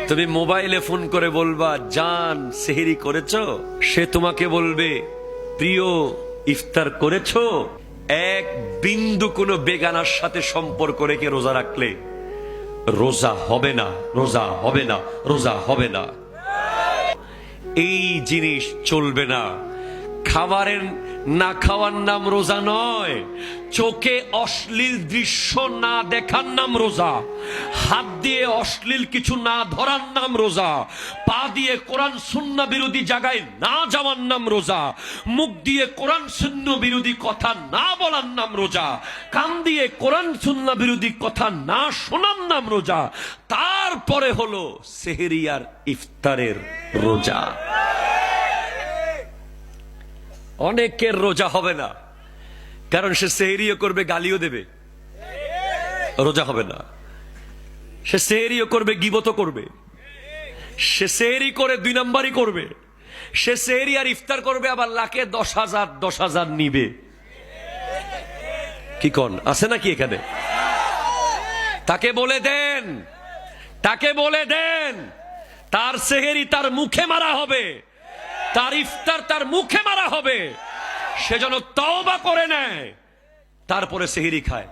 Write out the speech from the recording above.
তুমি মোবাইলে ফোন করে বলবা জান সেহরি করেছো, সে তোমাকে বলবে প্রিয় ইফতার করেছো। এক বিন্দু কোনো বেগানার সাথে সম্পর্ক রেখে রোজা রাখলে রোজা হবে না, রোজা হবে না, রোজা হবে না। এই জিনিস চলবে না। খাবারের না খাওয়ার নাম রোজা নয়, চোখে অশ্লীল দৃশ্য না দেখার নাম রোজা, হাত দিয়ে অশ্লীল কিছু না ধরার নাম রোজা, পা দিয়ে কোরআন সুন্নাহ বিরোধী জায়গায় না যাওয়ার নাম রোজা, মুখ দিয়ে কোরআন সুন্নাহ বিরোধী কথা না বলার নাম রোজা, কান দিয়ে কোরআন সুন্নাহ বিরোধী কথা না শোনার নাম রোজা। তারপরে হলো সেহরি আর ইফতারের রোজা। অনেকের রোজা হবে না, কারণ সে সেহরিও করবে গালিও দেবে, রোজা হবে না। সে সেহরিও করবে গীবতও করবে, সে সেহরি করে 2 নাম্বারই করবে, সে সেহরি আর ইফতার করবে আবার লাখে 10,000 নিবে। কি কোন আছে নাকি এখানে? তাকে বলে দেন, তাকে বলে দেন তার সেহরি তার মুখে মারা হবে, তার ইফতার তার মুখে মারা হবে। সে যেন তওবা করে নেয়, তারপরে সেহরি খায়।